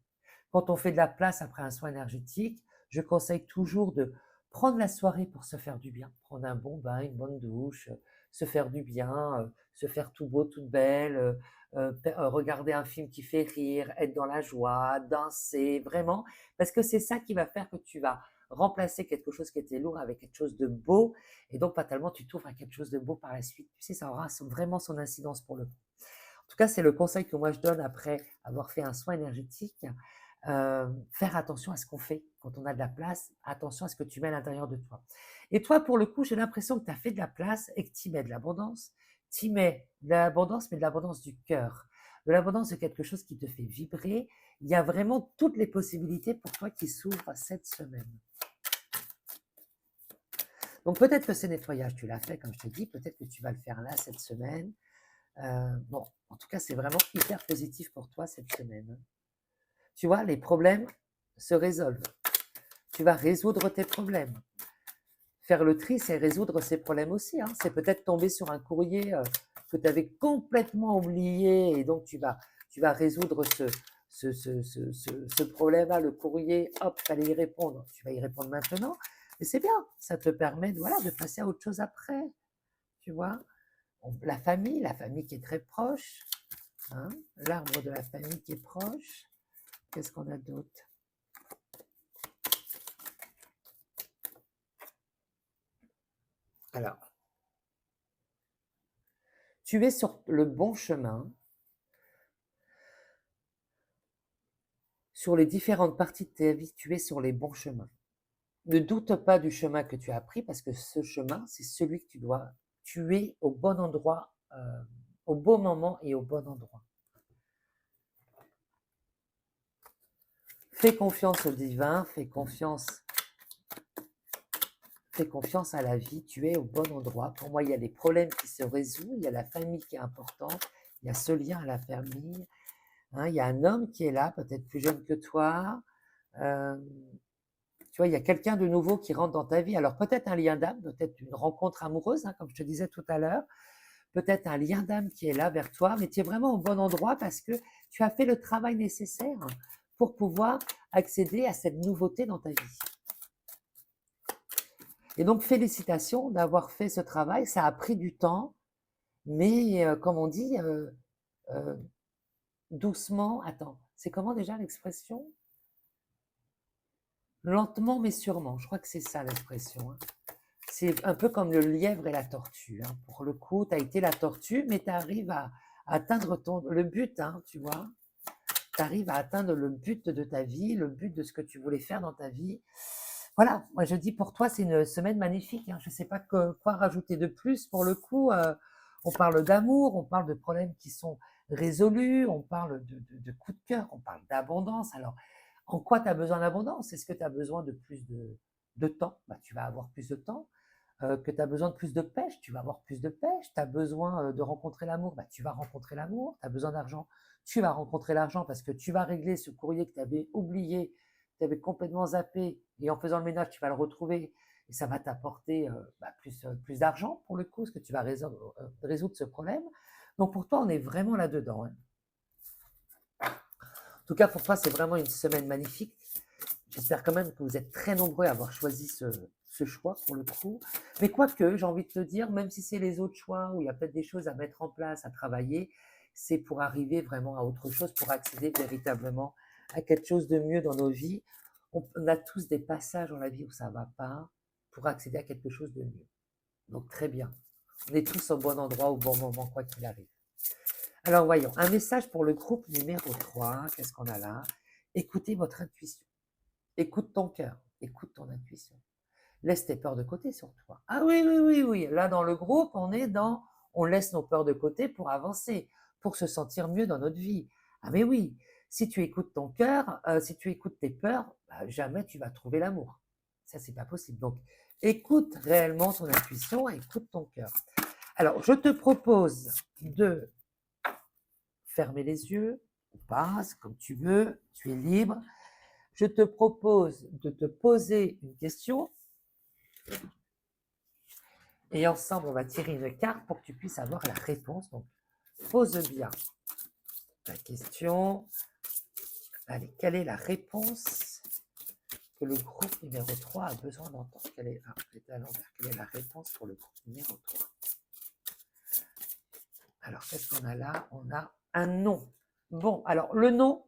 Quand on fait de la place après un soin énergétique, je conseille toujours de prendre la soirée pour se faire du bien, prendre un bon bain, une bonne douche, se faire du bien, se faire tout beau, toute belle, regarder un film qui fait rire, être dans la joie, danser, vraiment, parce que c'est ça qui va faire que tu vas remplacer quelque chose qui était lourd avec quelque chose de beau, et donc fatalement tu t'ouvres à quelque chose de beau par la suite. Tu sais, ça aura vraiment son incidence pour le coup. En tout cas, c'est le conseil que moi je donne après avoir fait un soin énergétique. Faire attention à ce qu'on fait quand on a de la place, attention à ce que tu mets à l'intérieur de toi. Et toi, pour le coup, j'ai l'impression que tu as fait de la place et que tu y mets de l'abondance. Tu y mets de l'abondance, mais de l'abondance du cœur, de l'abondance de quelque chose qui te fait vibrer. Il y a vraiment toutes les possibilités pour toi qui s'ouvrent cette semaine. Donc peut-être que ce nettoyage, tu l'as fait, comme je te dis, peut-être que tu vas le faire là cette semaine. Bon, en tout cas, c'est vraiment hyper positif pour toi cette semaine. Tu vois, les problèmes se résolvent. Tu vas résoudre tes problèmes. Faire le tri, c'est résoudre ses problèmes aussi. Hein. C'est peut-être tomber sur un courrier que tu avais complètement oublié et donc tu vas résoudre ce problème-là, le courrier, hop, tu allais y répondre. Tu vas y répondre maintenant. Et c'est bien, ça te permet voilà, de passer à autre chose après. Tu vois, la famille qui est très proche, hein, l'arbre de la famille qui est proche. Qu'est-ce qu'on a d'autre? Alors, tu es sur le bon chemin, sur les différentes parties de ta vie, tu es sur les bons chemins. Ne doute pas du chemin que tu as pris parce que ce chemin, c'est celui que tu es au bon endroit, au bon moment et au bon endroit. Fais confiance au divin, fais confiance à la vie, tu es au bon endroit. Pour moi, il y a des problèmes qui se résolvent, il y a la famille qui est importante, il y a ce lien à la famille. Hein, il y a un homme qui est là, peut-être plus jeune que toi. Tu vois, il y a quelqu'un de nouveau qui rentre dans ta vie. Alors peut-être un lien d'âme, peut-être une rencontre amoureuse, hein, comme je te disais tout à l'heure. Peut-être un lien d'âme qui est là vers toi, mais tu es vraiment au bon endroit parce que tu as fait le travail nécessaire pour pouvoir accéder à cette nouveauté dans ta vie. Et donc félicitations d'avoir fait ce travail. Ça a pris du temps, mais comme on dit, doucement. Attends, c'est comment déjà l'expression? Lentement mais sûrement. Je crois que c'est ça l'expression. Hein. C'est un peu comme le lièvre et la tortue. Hein. Pour le coup, tu as été la tortue, mais tu arrives à atteindre le but, hein, tu vois. Tu arrives à atteindre le but de ta vie, le but de ce que tu voulais faire dans ta vie. Voilà, moi je dis pour toi, c'est une semaine magnifique. Hein. Je ne sais pas quoi rajouter de plus. Pour le coup, on parle d'amour, on parle de problèmes qui sont résolus, on parle de coups de cœur, on parle d'abondance. Alors, en quoi tu as besoin d'abondance? Est-ce que tu as besoin de plus de temps? Bah, tu vas avoir plus de temps. Que tu as besoin de plus de pêche, tu vas avoir plus de pêche. Tu as besoin de rencontrer l'amour, bah, tu vas rencontrer l'amour. Tu as besoin d'argent, tu vas rencontrer l'argent parce que tu vas régler ce courrier que tu avais oublié, que tu avais complètement zappé. Et en faisant le ménage, tu vas le retrouver. Et ça va t'apporter plus d'argent pour le coup, parce que tu vas résoudre ce problème. Donc pour toi, on est vraiment là-dedans. Hein. En tout cas, pour toi, c'est vraiment une semaine magnifique. J'espère quand même que vous êtes très nombreux à avoir choisi ce choix pour le coup. Mais quoique, j'ai envie de te dire, même si c'est les autres choix où il y a peut-être des choses à mettre en place, à travailler, c'est pour arriver vraiment à autre chose, pour accéder véritablement à quelque chose de mieux dans nos vies. On a tous des passages dans la vie où ça ne va pas pour accéder à quelque chose de mieux. Donc très bien. On est tous au bon endroit, au bon moment, quoi qu'il arrive. Alors voyons, un message pour le groupe numéro 3. Qu'est-ce qu'on a là? Écoutez votre intuition. Écoute ton cœur, écoute ton intuition. laisse tes peurs de côté sur toi. Ah oui, oui, oui, oui. Là, dans le groupe, on laisse nos peurs de côté pour avancer, pour se sentir mieux dans notre vie. Ah mais oui, si tu écoutes ton cœur, si tu écoutes tes peurs, bah, jamais tu vas trouver l'amour. Ça, c'est pas possible. Donc, écoute réellement ton intuition, écoute ton cœur. Alors, je te propose de fermer les yeux, ou pas, c'est comme tu veux, tu es libre. Je te propose de te poser une question et ensemble, on va tirer une carte pour que tu puisses avoir la réponse. Donc, pose bien ta question. Allez, quelle est la réponse que le groupe numéro 3 a besoin d'entendre? Quelle est la réponse pour le groupe numéro 3? Alors, qu'est-ce qu'on a là? On a un non. Bon, alors le non,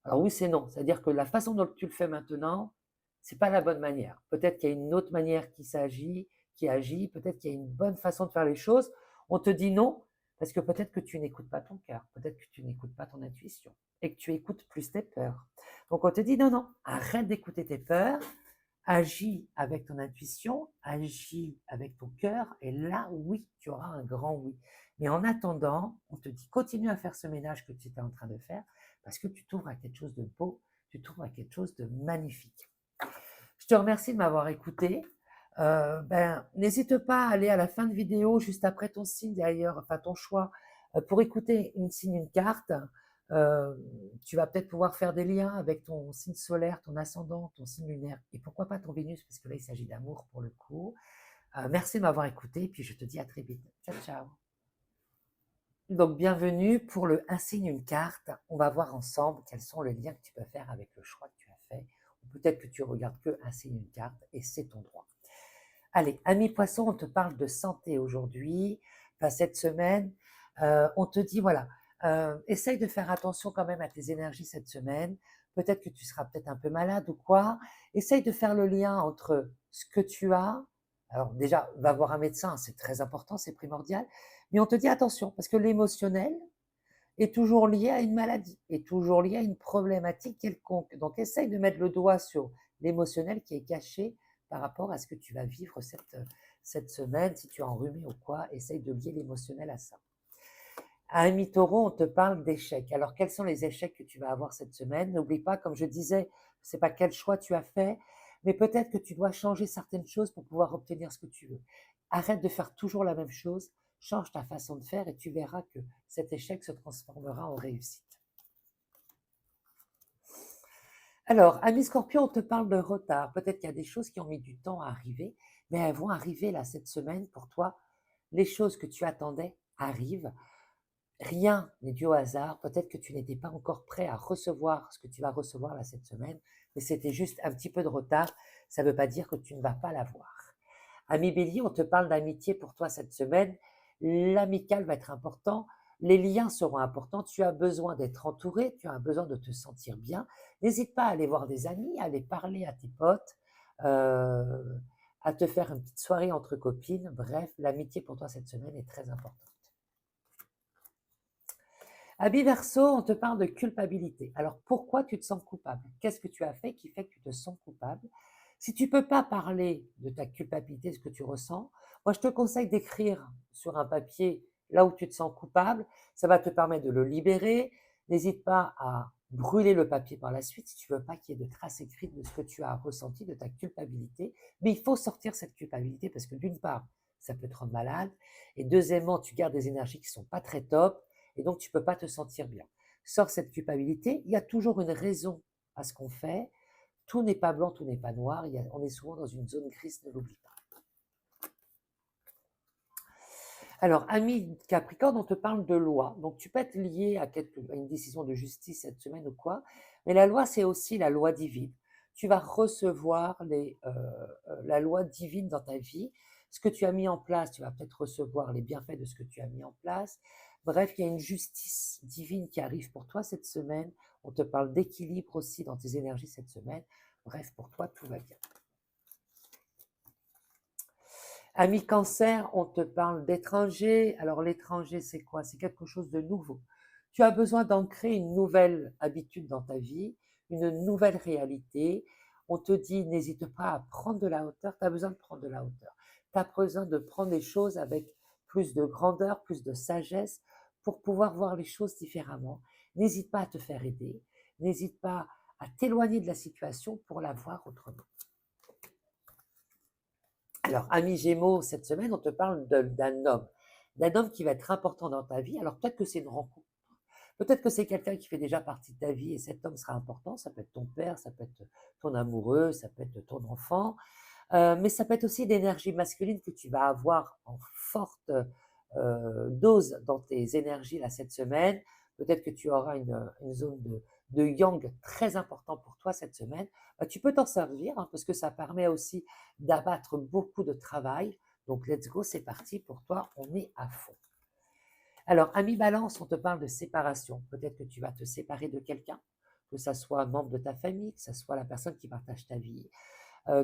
alors oui, c'est non. C'est-à-dire que la façon dont tu le fais maintenant, c'est pas la bonne manière. Peut-être qu'il y a une autre manière qui agit, peut-être qu'il y a une bonne façon de faire les choses. On te dit non, parce que peut-être que tu n'écoutes pas ton cœur, peut-être que tu n'écoutes pas ton intuition, et que tu écoutes plus tes peurs. Donc on te dit non, non, arrête d'écouter tes peurs, agis avec ton intuition, agis avec ton cœur, et là, oui, tu auras un grand oui. Mais en attendant, on te dit continue à faire ce ménage que tu étais en train de faire, parce que tu t'ouvres à quelque chose de beau, tu t'ouvres à quelque chose de magnifique. Je te remercie de m'avoir écouté. N'hésite pas à aller à la fin de vidéo, juste après ton signe d'ailleurs, enfin ton choix, pour écouter une signe, une carte. Euh, Tu vas peut-être pouvoir faire des liens avec ton signe solaire, ton ascendant, ton signe lunaire, et pourquoi pas ton Vénus, parce que là il s'agit d'amour pour le coup. Merci de m'avoir écouté, puis je te dis à très vite. Ciao, ciao. Donc, bienvenue pour le un signe, une carte. On va voir ensemble quels sont les liens que tu peux faire avec le choix que tu as fait. Ou peut-être que tu regardes que un signe, une carte, et c'est ton droit. Allez, ami poisson, on te parle de santé aujourd'hui, enfin cette semaine. On te dit, voilà, essaye de faire attention quand même à tes énergies cette semaine. Peut-être que tu seras peut-être un peu malade ou quoi. Essaye de faire le lien entre ce que tu as. Alors déjà, va voir un médecin, c'est très important, c'est primordial. Mais on te dit attention, parce que l'émotionnel est toujours lié à une maladie, est toujours lié à une problématique quelconque. Donc essaye de mettre le doigt sur l'émotionnel qui est caché par rapport à ce que tu vas vivre cette semaine, si tu es enrhumé ou quoi, essaye de lier l'émotionnel à ça. À Ami Taureau, on te parle d'échecs. Alors, quels sont les échecs que tu vas avoir cette semaine? N'oublie pas, comme je disais, je ne sais pas quel choix tu as fait, mais peut-être que tu dois changer certaines choses pour pouvoir obtenir ce que tu veux. Arrête de faire toujours la même chose, change ta façon de faire et tu verras que cet échec se transformera en réussite. Alors, Ami Scorpion, on te parle de retard. Peut-être qu'il y a des choses qui ont mis du temps à arriver, mais elles vont arriver là cette semaine pour toi. Les choses que tu attendais arrivent. Rien n'est dû au hasard. Peut-être que tu n'étais pas encore prêt à recevoir ce que tu vas recevoir là cette semaine, mais c'était juste un petit peu de retard. Ça ne veut pas dire que tu ne vas pas l'avoir. Ami Bélier, on te parle d'amitié pour toi cette semaine. L'amical va être important. Les liens seront importants. Tu as besoin d'être entouré. Tu as besoin de te sentir bien. N'hésite pas à aller voir des amis, à aller parler à tes potes, euh, à te faire une petite soirée entre copines. Bref, l'amitié pour toi cette semaine est très importante. Habit Verseau, on te parle de culpabilité. Alors pourquoi tu te sens coupable? Qu'est-ce que tu as fait qui fait que tu te sens coupable? Si tu ne peux pas parler de ta culpabilité, de ce que tu ressens, moi je te conseille d'écrire sur un papier là où tu te sens coupable. Ça va te permettre de le libérer. N'hésite pas à brûler le papier par la suite si tu ne veux pas qu'il y ait de traces écrites de ce que tu as ressenti, de ta culpabilité. Mais il faut sortir cette culpabilité parce que d'une part, ça peut te rendre malade. Et deuxièmement, tu gardes des énergies qui ne sont pas très top et donc tu ne peux pas te sentir bien. Sors cette culpabilité, il y a toujours une raison à ce qu'on fait, tout n'est pas blanc, tout n'est pas noir, on est souvent dans une zone grise, ne l'oublie pas. Alors, ami Capricorne, on te parle de loi, donc tu peux être lié à une décision de justice cette semaine ou quoi, mais la loi, c'est aussi la loi divine. Tu vas recevoir la loi divine dans ta vie. Ce que tu as mis en place, tu vas peut-être recevoir les bienfaits de ce que tu as mis en place. Bref, il y a une justice divine qui arrive pour toi cette semaine. On te parle d'équilibre aussi dans tes énergies cette semaine. Bref, pour toi, tout va bien. Ami Cancer, on te parle d'étranger. Alors l'étranger, c'est quoi? C'est quelque chose de nouveau. Tu as besoin d'ancrer une nouvelle habitude dans ta vie, une nouvelle réalité. On te dit, n'hésite pas à prendre de la hauteur, tu as besoin de prendre de la hauteur. Tu as besoin de prendre les choses avec plus de grandeur, plus de sagesse pour pouvoir voir les choses différemment. N'hésite pas à te faire aider, n'hésite pas à t'éloigner de la situation pour la voir autrement. Alors, ami Gémeaux, cette semaine, on te parle d'un homme qui va être important dans ta vie. Alors, peut-être que c'est une rencontre. Peut-être que c'est quelqu'un qui fait déjà partie de ta vie et cet homme sera important. Ça peut être ton père, ça peut être ton amoureux, ça peut être ton enfant. Mais ça peut être aussi l'énergie masculine que tu vas avoir en forte dose dans tes énergies là, cette semaine. Peut-être que tu auras une zone de yang très important pour toi cette semaine. Tu peux t'en servir hein, parce que ça permet aussi d'abattre beaucoup de travail. Donc, let's go, c'est parti pour toi, on est à fond. Alors, ami Balance, on te parle de séparation. Peut-être que tu vas te séparer de quelqu'un, que ça soit un membre de ta famille, que ça soit la personne qui partage ta vie,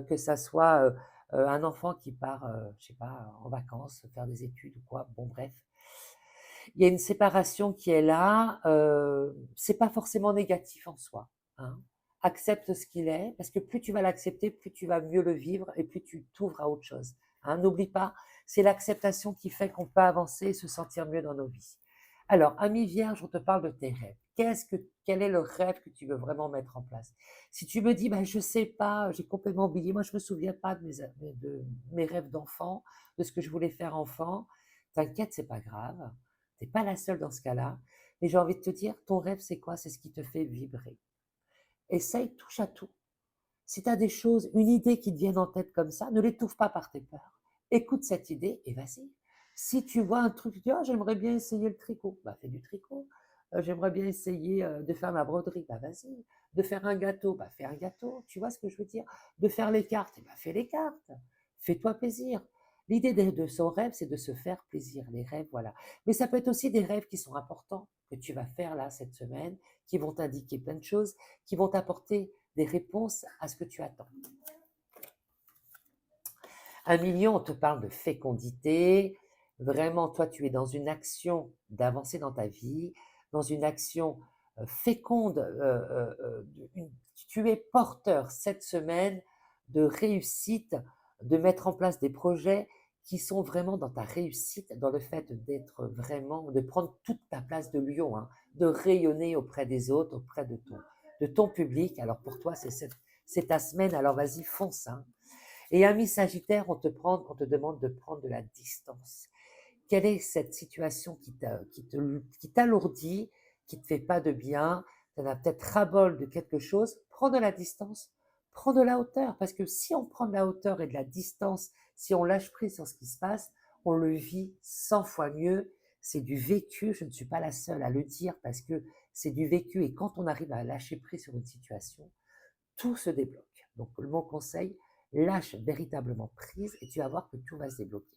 que ça soit un enfant qui part, je sais pas, en vacances, faire des études ou quoi. Bon, bref. Il y a une séparation qui est là. C'est pas forcément négatif en soi. Hein. Accepte ce qu'il est, parce que plus tu vas l'accepter, plus tu vas mieux le vivre et plus tu t'ouvres à autre chose. Hein. N'oublie pas, c'est l'acceptation qui fait qu'on peut avancer et se sentir mieux dans nos vies. Alors, ami Vierge, on te parle de tes rêves. Quel est le rêve que tu veux vraiment mettre en place? Si tu me dis, ben, je sais pas, j'ai complètement oublié, moi je me souviens pas de mes rêves d'enfant, de ce que je voulais faire enfant, t'inquiète, c'est pas grave. Tu n'es pas la seule dans ce cas-là. Mais j'ai envie de te dire, ton rêve, c'est quoi? C'est ce qui te fait vibrer. Essaye, touche à tout. Si tu as des choses, une idée qui te viennent en tête comme ça, ne l'étouffe pas par tes peurs. Écoute cette idée et vas-y. Si tu vois un truc, tu dis, oh, j'aimerais bien essayer le tricot, bah, fais du tricot. J'aimerais bien essayer de faire ma broderie, bah, vas-y. De faire un gâteau, bah, fais un gâteau. Tu vois ce que je veux dire? De faire les cartes, bah, fais les cartes. Fais-toi plaisir. L'idée de son rêve, c'est de se faire plaisir. Les rêves, voilà. Mais ça peut être aussi des rêves qui sont importants, que tu vas faire là cette semaine, qui vont t'indiquer plein de choses, qui vont t'apporter des réponses à ce que tu attends. Un million, on te parle de fécondité. Vraiment, toi, tu es dans une action d'avancer dans ta vie, dans une action féconde. Tu es porteur cette semaine de réussite, de mettre en place des projets qui sont vraiment dans ta réussite, dans le fait d'être vraiment, de prendre toute ta place de lion, hein, de rayonner auprès des autres, auprès de ton public. Alors pour toi, c'est ta semaine, alors vas-y, fonce. Hein. Et ami Sagittaire, on te demande de prendre de la distance. Quelle est cette situation qui t'alourdit, qui ne te fait pas de bien? Tu en as peut-être ras-bol de quelque chose. Prends de la distance, prends de la hauteur. Parce que si on prend de la hauteur et de la distance, si on lâche prise sur ce qui se passe, on le vit 100 fois mieux. C'est du vécu, je ne suis pas la seule à le dire parce que c'est du vécu. Et quand on arrive à lâcher prise sur une situation, tout se débloque. Donc, mon conseil, lâche véritablement prise et tu vas voir que tout va se débloquer.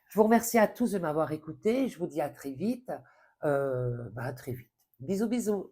Je vous remercie à tous de m'avoir écouté. Je vous dis à très vite. À très vite. Bisous, bisous.